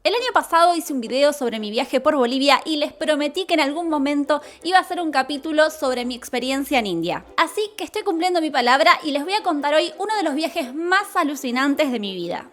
El año pasado hice un video sobre mi viaje por Bolivia y les prometí que en algún momento iba a hacer un capítulo sobre mi experiencia en India. Así que estoy cumpliendo mi palabra y les voy a contar hoy uno de los viajes más alucinantes de mi vida.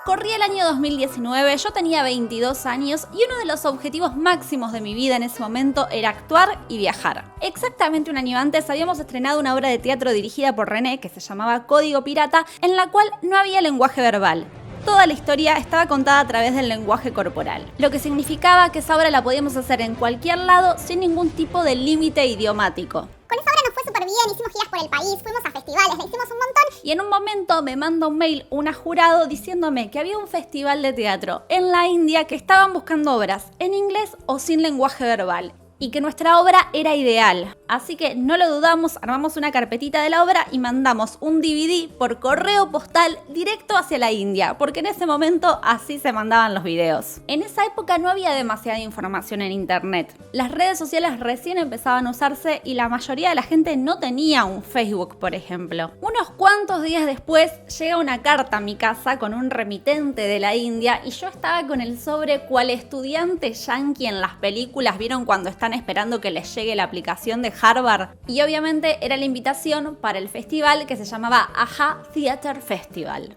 Corría el año 2019, yo tenía 22 años y uno de los objetivos máximos de mi vida en ese momento era actuar y viajar. Exactamente un año antes habíamos estrenado una obra de teatro dirigida por René que se llamaba Código Pirata, en la cual no había lenguaje verbal. Toda la historia estaba contada a través del lenguaje corporal, lo que significaba que esa obra la podíamos hacer en cualquier lado sin ningún tipo de límite idiomático. Con esa obra nos fue súper bien, hicimos giras por el país, fuimos a festivales, le hicimos un montón. Y en un momento me manda un mail una jurado diciéndome que había un festival de teatro en la India que estaban buscando obras en inglés o sin lenguaje verbal. Y que nuestra obra era ideal. Así que no lo dudamos, armamos una carpetita de la obra y mandamos un DVD por correo postal directo hacia la India, porque en ese momento así se mandaban los videos. En esa época no había demasiada información en internet. Las redes sociales recién empezaban a usarse y la mayoría de la gente no tenía un Facebook, por ejemplo. Unos cuantos días después llega una carta a mi casa con un remitente de la India y yo estaba con el sobre cual estudiante yankee en las películas, ¿vieron cuando están esperando que les llegue la aplicación de Harvard? Y obviamente era la invitación para el festival que se llamaba AHA Theater Festival.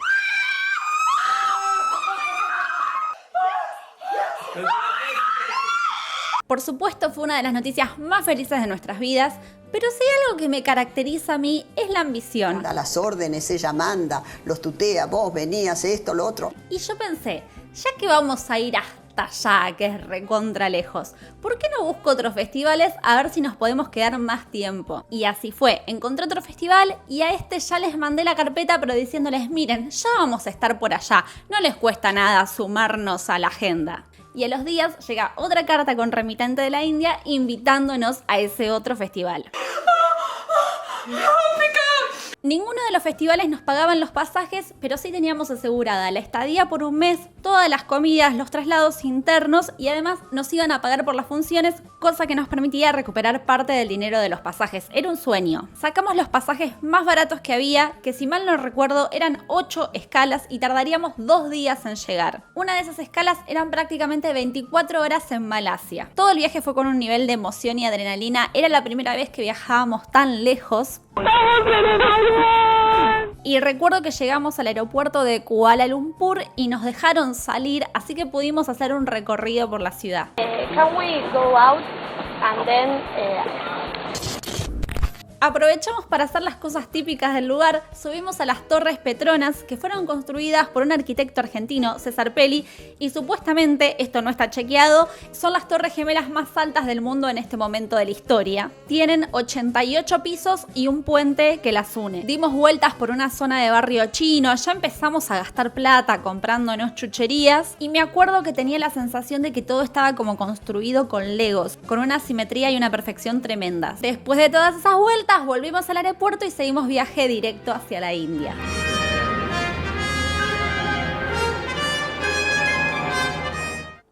Por supuesto fue una de las noticias más felices de nuestras vidas, pero si hay algo que me caracteriza a mí es la ambición. A las órdenes, ella manda, los tutea, vos venías, esto, lo otro. Y yo pensé, ya que vamos a ir hasta allá, que es recontra lejos, ¿por qué no busco otros festivales a ver si nos podemos quedar más tiempo? Y así fue, encontré otro festival y a este ya les mandé la carpeta, pero diciéndoles, miren, ya vamos a estar por allá, no les cuesta nada sumarnos a la agenda. Y a los días llega otra carta con remitente de la India invitándonos a ese otro festival. Ninguno de los festivales nos pagaban los pasajes, pero sí teníamos asegurada la estadía por un mes, todas las comidas, los traslados internos y además nos iban a pagar por las funciones, cosa que nos permitía recuperar parte del dinero de los pasajes. Era un sueño. Sacamos los pasajes más baratos que había, que si mal no recuerdo eran 8 escalas y tardaríamos 2 días en llegar. Una de esas escalas eran prácticamente 24 horas en Malasia. Todo el viaje fue con un nivel de emoción y adrenalina. Era la primera vez que viajábamos tan lejos. Y recuerdo que llegamos al aeropuerto de Kuala Lumpur y nos dejaron salir, así que pudimos hacer un recorrido por la ciudad. Can we go out and then Aprovechamos para hacer las cosas típicas del lugar, subimos a las Torres Petronas, que fueron construidas por un arquitecto argentino, César Pelli, y supuestamente, esto no está chequeado, son las torres gemelas más altas del mundo en este momento de la historia. Tienen 88 pisos y un puente que las une. Dimos vueltas por una zona de barrio chino, ya empezamos a gastar plata comprándonos chucherías, y me acuerdo que tenía la sensación de que todo estaba como construido con legos, con una simetría y una perfección tremendas. Después de todas esas vueltas, volvimos al aeropuerto y seguimos viaje directo hacia la India.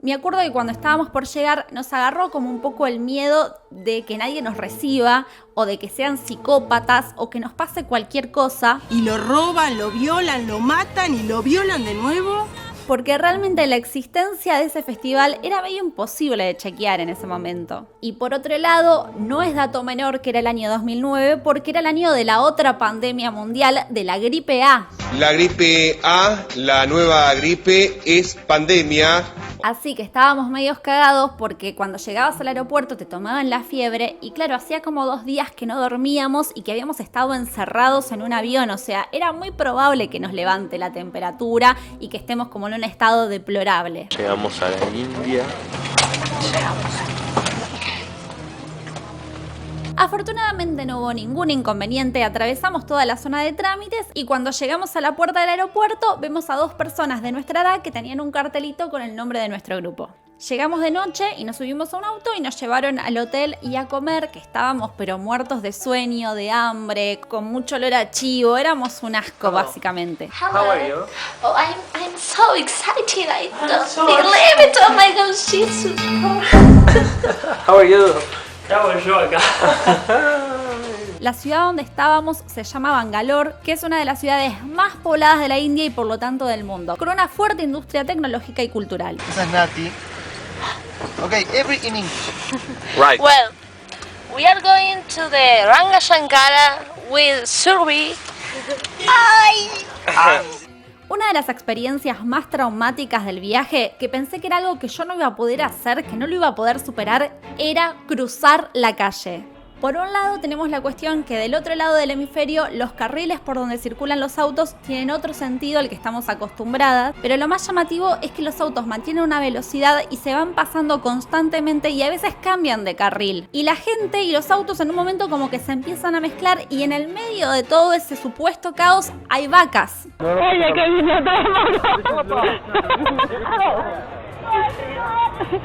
Me acuerdo que cuando estábamos por llegar nos agarró como un poco el miedo de que nadie nos reciba o de que sean psicópatas o que nos pase cualquier cosa. Y lo roban, lo violan, lo matan y lo violan de nuevo. Porque realmente la existencia de ese festival era medio imposible de chequear en ese momento. Y por otro lado, no es dato menor que era el año 2009 porque era el año de la otra pandemia mundial, de la gripe A. La gripe A, la nueva gripe, es pandemia. Así que estábamos medios cagados porque cuando llegabas al aeropuerto te tomaban la fiebre y claro, hacía como 2 días que no dormíamos y que habíamos estado encerrados en un avión, o sea, era muy probable que nos levante la temperatura y que estemos como en un estado deplorable. Llegamos a la India. Afortunadamente no hubo ningún inconveniente, atravesamos toda la zona de trámites y cuando llegamos a la puerta del aeropuerto vemos a 2 personas de nuestra edad que tenían un cartelito con el nombre de nuestro grupo. Llegamos de noche y nos subimos a un auto y nos llevaron al hotel y a comer, que estábamos pero muertos de sueño, de hambre, con mucho olor a chivo, éramos un asco básicamente. How are you? Oh, I'm so excited. I don't believe it. Oh my God, she's How are you? Estaba yo acá. La ciudad donde estábamos se llama Bangalore, que es una de las ciudades más pobladas de la India y por lo tanto del mundo, con una fuerte industria tecnológica y cultural. This is Nati. Okay, every in English. Right. Well, we are going to the Ranga Shankara with Surbi. Una de las experiencias más traumáticas del viaje, que pensé que era algo que yo no iba a poder hacer, que no lo iba a poder superar, era cruzar la calle. Por un lado tenemos la cuestión que del otro lado del hemisferio los carriles por donde circulan los autos tienen otro sentido al que estamos acostumbradas, pero lo más llamativo es que los autos mantienen una velocidad y se van pasando constantemente y a veces cambian de carril. Y la gente y los autos en un momento como que se empiezan a mezclar y en el medio de todo ese supuesto caos hay vacas. Oye, que vino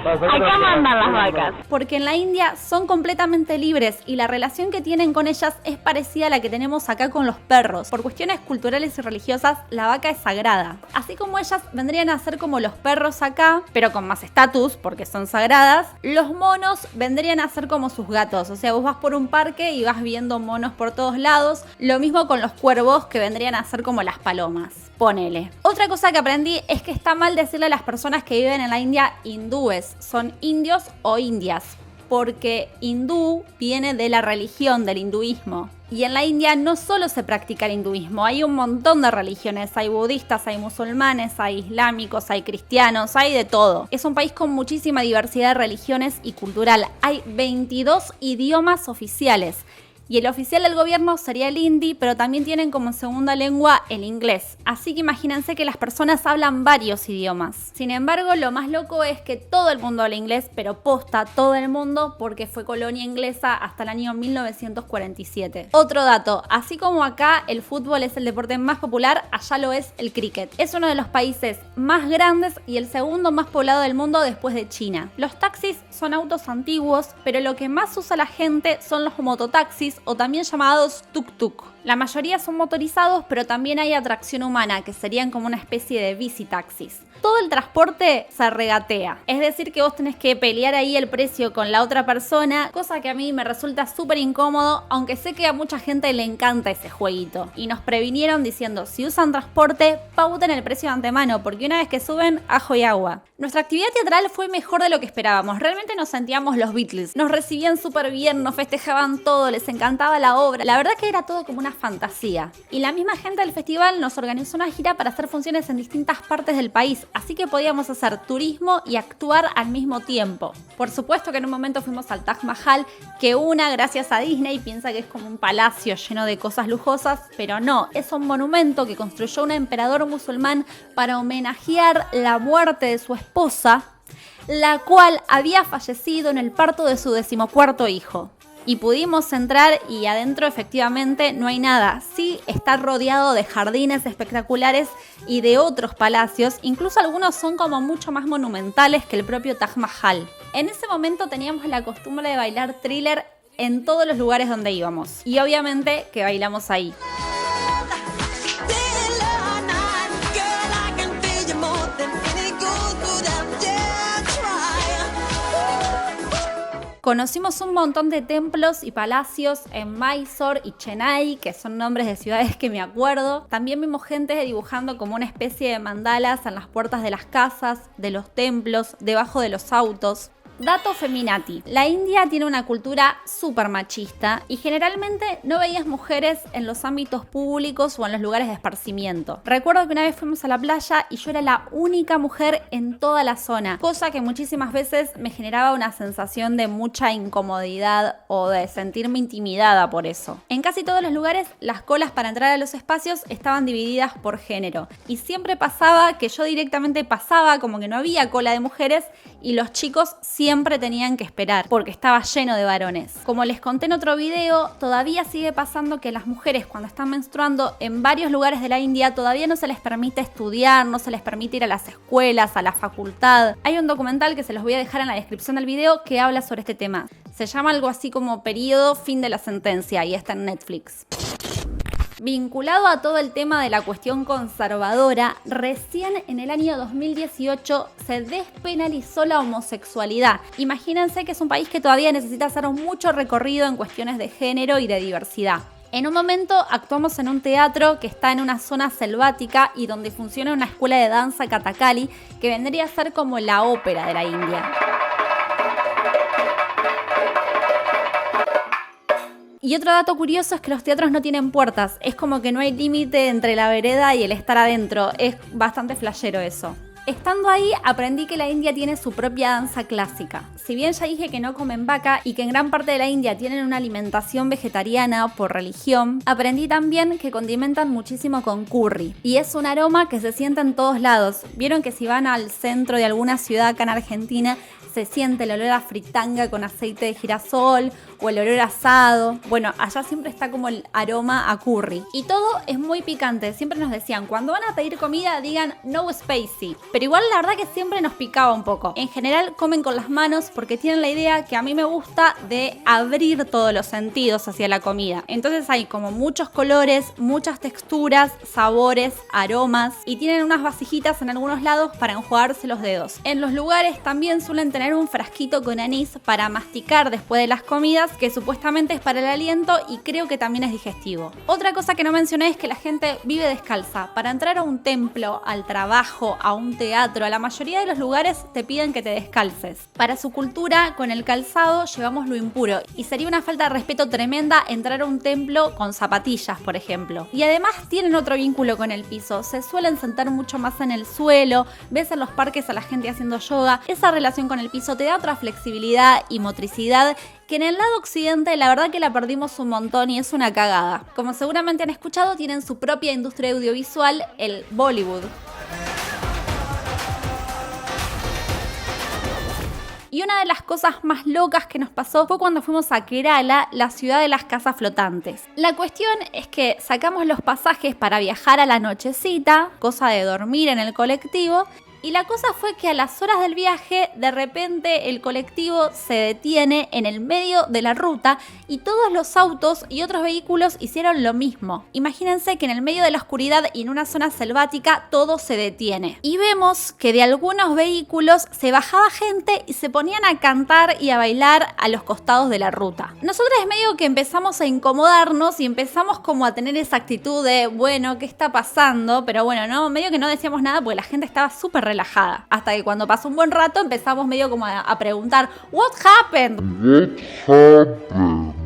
Acá mandan las vacas. Porque en la India son completamente libres y la relación que tienen con ellas es parecida a la que tenemos acá con los perros. Por cuestiones culturales y religiosas, la vaca es sagrada. Así como ellas vendrían a ser como los perros acá, pero con más estatus porque son sagradas, los monos vendrían a ser como sus gatos. O sea, vos vas por un parque y vas viendo monos por todos lados. Lo mismo con los cuervos, que vendrían a ser como las palomas. Ponele. Otra cosa que aprendí es que está mal decirle a las personas que viven en la India hindúes. Son indios o indias, porque hindú viene de la religión, del hinduismo. Y en la India no solo se practica el hinduismo, hay un montón de religiones, hay budistas, hay musulmanes, hay islámicos, hay cristianos, hay de todo. Es un país con muchísima diversidad de religiones y cultural. Hay 22 idiomas oficiales. Y el oficial del gobierno sería el hindi, pero también tienen como segunda lengua el inglés. Así que imagínense que las personas hablan varios idiomas. Sin embargo, lo más loco es que todo el mundo habla inglés, pero posta todo el mundo, porque fue colonia inglesa hasta el año 1947. Otro dato, así como acá el fútbol es el deporte más popular, allá lo es el cricket. Es uno de los países más grandes y el segundo más poblado del mundo después de China. Los taxis son autos antiguos, pero lo que más usa la gente son los mototaxis, o también llamados tuk-tuk. La mayoría son motorizados, pero también hay a tracción humana, que serían como una especie de bicitaxis. Todo el transporte se regatea, es decir que vos tenés que pelear ahí el precio con la otra persona, cosa que a mí me resulta súper incómodo, aunque sé que a mucha gente le encanta ese jueguito. Y nos previnieron diciendo, si usan transporte, pauten el precio de antemano, porque una vez que suben, ajo y agua. Nuestra actividad teatral fue mejor de lo que esperábamos, realmente nos sentíamos los Beatles, nos recibían súper bien, nos festejaban todo, les encantaba la obra, la verdad que era todo como una fantasía. Y la misma gente del festival nos organizó una gira para hacer funciones en distintas partes del país, así que podíamos hacer turismo y actuar al mismo tiempo. Por supuesto que en un momento fuimos al Taj Mahal, que gracias a Disney, piensa que es como un palacio lleno de cosas lujosas, pero no, es un monumento que construyó un emperador musulmán para homenajear la muerte de su esposa, la cual había fallecido en el parto de su 14º hijo. Y pudimos entrar y adentro efectivamente no hay nada. Sí está rodeado de jardines espectaculares y de otros palacios. Incluso algunos son como mucho más monumentales que el propio Taj Mahal. En ese momento teníamos la costumbre de bailar Thriller en todos los lugares donde íbamos. Y obviamente que bailamos ahí. Conocimos un montón de templos y palacios en Mysore y Chennai, que son nombres de ciudades que me acuerdo. También vimos gente dibujando como una especie de mandalas en las puertas de las casas, de los templos, debajo de los autos. Dato feminati. La India tiene una cultura súper machista y generalmente no veías mujeres en los ámbitos públicos o en los lugares de esparcimiento. Recuerdo que una vez fuimos a la playa y yo era la única mujer en toda la zona, cosa que muchísimas veces me generaba una sensación de mucha incomodidad o de sentirme intimidada por eso. En casi todos los lugares las colas para entrar a los espacios estaban divididas por género y siempre pasaba que yo directamente pasaba como que no había cola de mujeres y los chicos siempre tenían que esperar porque estaba lleno de varones. Como les conté en otro video, todavía sigue pasando que las mujeres cuando están menstruando en varios lugares de la India todavía no se les permite estudiar, no se les permite ir a las escuelas, a la facultad. Hay un documental que se los voy a dejar en la descripción del video que habla sobre este tema. Se llama algo así como Periodo Fin de la Sentencia y está en Netflix. Vinculado a todo el tema de la cuestión conservadora, recién en el año 2018 se despenalizó la homosexualidad. Imagínense que es un país que todavía necesita hacer mucho recorrido en cuestiones de género y de diversidad. En un momento actuamos en un teatro que está en una zona selvática y donde funciona una escuela de danza Kathakali que vendría a ser como la ópera de la India. Y otro dato curioso es que los teatros no tienen puertas, es como que no hay límite entre la vereda y el estar adentro, es bastante flashero eso. Estando ahí aprendí que la India tiene su propia danza clásica. Si bien ya dije que no comen vaca y que en gran parte de la India tienen una alimentación vegetariana por religión, aprendí también que condimentan muchísimo con curry. Y es un aroma que se siente en todos lados. Vieron que si van al centro de alguna ciudad acá en Argentina, se siente el olor a fritanga con aceite de girasol o el olor a asado. Bueno, allá siempre está como el aroma a curry. Y todo es muy picante. Siempre nos decían, cuando van a pedir comida, digan no spicy. Pero igual la verdad que siempre nos picaba un poco. En general comen con las manos porque tienen la idea que a mí me gusta de abrir todos los sentidos hacia la comida. Entonces hay como muchos colores, muchas texturas, sabores, aromas y tienen unas vasijitas en algunos lados para enjuagarse los dedos. En los lugares también suelen tener un frasquito con anís para masticar después de las comidas, que supuestamente es para el aliento y creo que también es digestivo. Otra cosa que no mencioné es que la gente vive descalza. Para entrar a un templo, al trabajo, a un teatro, a la mayoría de los lugares te piden que te descalces. Para su cultura, con el calzado llevamos lo impuro y sería una falta de respeto tremenda entrar a un templo con zapatillas, por ejemplo. Y además tienen otro vínculo con el piso. Se suelen sentar mucho más en el suelo, ves en los parques a la gente haciendo yoga. Esa relación con el piso te da otra flexibilidad y motricidad que en el lado occidente la verdad que la perdimos un montón y es una cagada. Como seguramente han escuchado, tienen su propia industria audiovisual, el Bollywood. Y una de las cosas más locas que nos pasó fue cuando fuimos a Kerala, la ciudad de las casas flotantes. La cuestión es que sacamos los pasajes para viajar a la nochecita, cosa de dormir en el colectivo. Y la cosa fue que a las horas del viaje, de repente el colectivo se detiene en el medio de la ruta y todos los autos y otros vehículos hicieron lo mismo. Imagínense que en el medio de la oscuridad y en una zona selvática todo se detiene. Y vemos que de algunos vehículos se bajaba gente y se ponían a cantar y a bailar a los costados de la ruta. Nosotros medio que empezamos a incomodarnos y empezamos como a tener esa actitud de, bueno, ¿qué está pasando? Pero bueno, no, medio que no decíamos nada porque la gente estaba súper relajada. Hasta que cuando pasó un buen rato empezamos medio como a preguntar ¿What happened?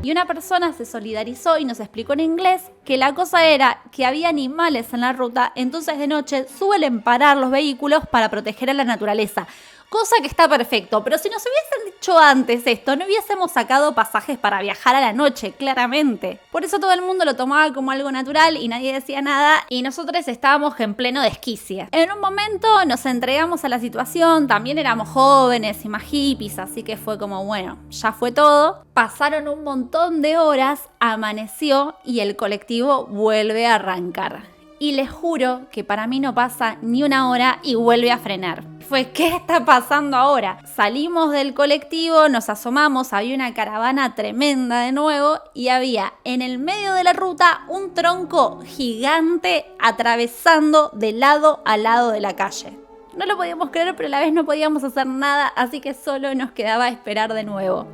Y una persona se solidarizó y nos explicó en inglés que la cosa era que había animales en la ruta, entonces de noche suelen parar los vehículos para proteger a la naturaleza. Cosa que está perfecto, pero si nos hubiesen dicho antes esto, no hubiésemos sacado pasajes para viajar a la noche, claramente. Por eso todo el mundo lo tomaba como algo natural y nadie decía nada y nosotros estábamos en pleno desquicie. En un momento nos entregamos a la situación, también éramos jóvenes y más hippies, así que fue como, bueno, ya fue todo. Pasaron un montón de horas, amaneció y el colectivo vuelve a arrancar. Y les juro que para mí no pasa ni una hora y vuelve a frenar. Fue, ¿qué está pasando ahora? Salimos del colectivo, nos asomamos, había una caravana tremenda de nuevo y había en el medio de la ruta un tronco gigante atravesando de lado a lado de la calle. No lo podíamos creer, pero a la vez no podíamos hacer nada, así que solo nos quedaba esperar de nuevo.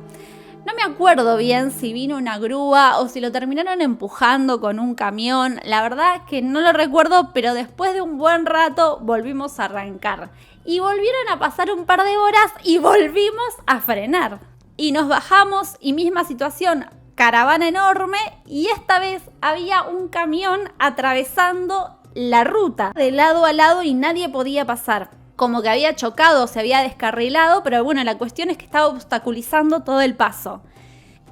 No me acuerdo bien si vino una grúa o si lo terminaron empujando con un camión. La verdad que no lo recuerdo, pero después de un buen rato volvimos a arrancar. Y volvieron a pasar un par de horas y volvimos a frenar. Y nos bajamos y misma situación, caravana enorme y esta vez había un camión atravesando la ruta de lado a lado y nadie podía pasar. Como que había chocado, se había descarrilado, pero bueno, la cuestión es que estaba obstaculizando todo el paso.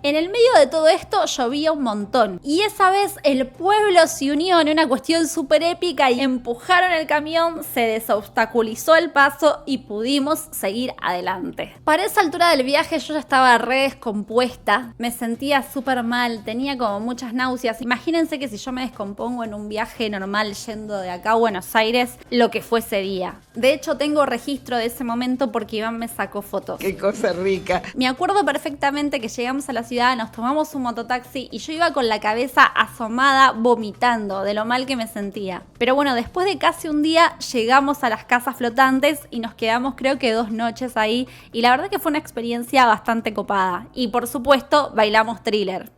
En el medio de todo esto llovía un montón y esa vez el pueblo se unió en una cuestión súper épica y empujaron el camión, se desobstaculizó el paso y pudimos seguir adelante. Para esa altura del viaje yo ya estaba re descompuesta, me sentía súper mal, tenía como muchas náuseas. Imagínense que si yo me descompongo en un viaje normal yendo de acá a Buenos Aires, lo que fue ese día. De hecho tengo registro de ese momento porque Iván me sacó fotos. Qué cosa rica. Me acuerdo perfectamente que llegamos a la ciudad, nos tomamos un mototaxi y yo iba con la cabeza asomada vomitando de lo mal que me sentía. Pero bueno, después de casi un día llegamos a las casas flotantes y nos quedamos creo que 2 noches ahí y la verdad que fue una experiencia bastante copada. Y por supuesto bailamos Thriller.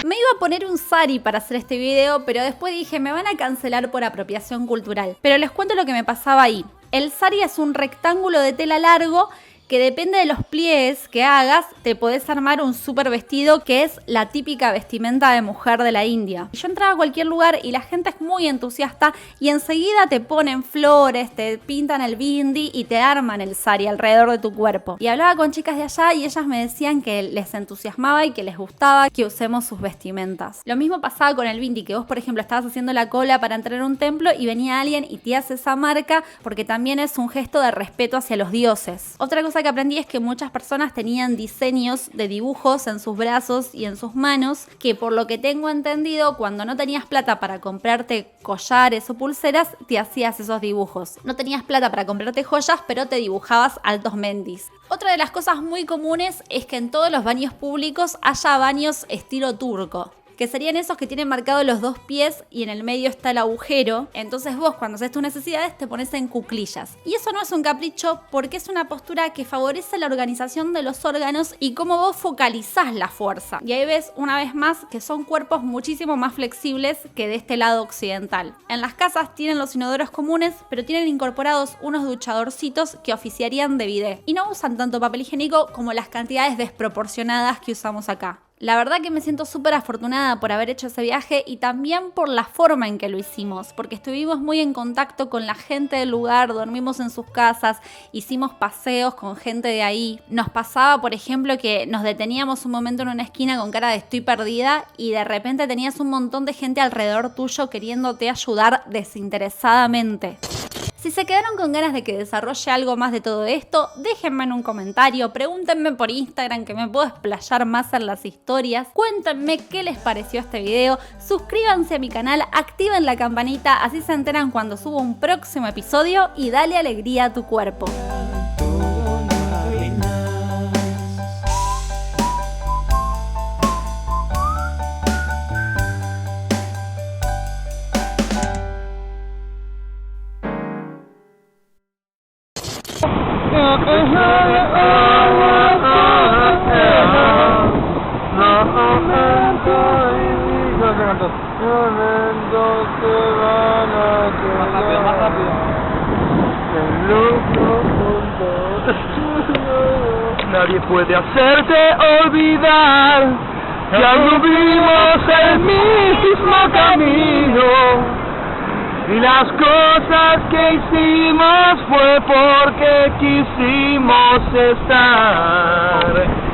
Me iba a poner un sari para hacer este video, pero después dije me van a cancelar por apropiación cultural. Pero les cuento lo que me pasaba ahí. El sari es un rectángulo de tela largo que depende de los pliegues que hagas, te podés armar un súper vestido que es la típica vestimenta de mujer de la India. Yo entraba a cualquier lugar y la gente es muy entusiasta y enseguida te ponen flores, te pintan el bindi y te arman el sari alrededor de tu cuerpo. Y hablaba con chicas de allá y ellas me decían que les entusiasmaba y que les gustaba que usemos sus vestimentas. Lo mismo pasaba con el bindi, que vos por ejemplo estabas haciendo la cola para entrar a un templo y venía alguien y te hace esa marca porque también es un gesto de respeto hacia los dioses. Otra cosa que aprendí es que muchas personas tenían diseños de dibujos en sus brazos y en sus manos, que por lo que tengo entendido, cuando no tenías plata para comprarte collares o pulseras, te hacías esos dibujos. No tenías plata para comprarte joyas, pero te dibujabas altos mendis. Otra de las cosas muy comunes es que en todos los baños públicos haya baños estilo turco, que serían esos que tienen marcados los 2 pies y en el medio está el agujero. Entonces vos cuando haces tus necesidades te pones en cuclillas. Y eso no es un capricho porque es una postura que favorece la organización de los órganos y cómo vos focalizás la fuerza. Y ahí ves una vez más que son cuerpos muchísimo más flexibles que de este lado occidental. En las casas tienen los inodoros comunes, pero tienen incorporados unos duchadorcitos que oficiarían de bidet. Y no usan tanto papel higiénico como las cantidades desproporcionadas que usamos acá. La verdad que me siento súper afortunada por haber hecho ese viaje y también por la forma en que lo hicimos, porque estuvimos muy en contacto con la gente del lugar, dormimos en sus casas, hicimos paseos con gente de ahí. Nos pasaba, por ejemplo, que nos deteníamos un momento en una esquina con cara de estoy perdida y de repente tenías un montón de gente alrededor tuyo queriéndote ayudar desinteresadamente. Si se quedaron con ganas de que desarrolle algo más de todo esto, déjenme en un comentario, pregúntenme por Instagram que me puedo explayar más en las historias, cuéntenme qué les pareció este video, suscríbanse a mi canal, activen la campanita, así se enteran cuando subo un próximo episodio y dale alegría a tu cuerpo. Más rápido. Nadie puede hacerte olvidar que anduvimos el mismo camino y las cosas que hicimos fue porque quisimos estar.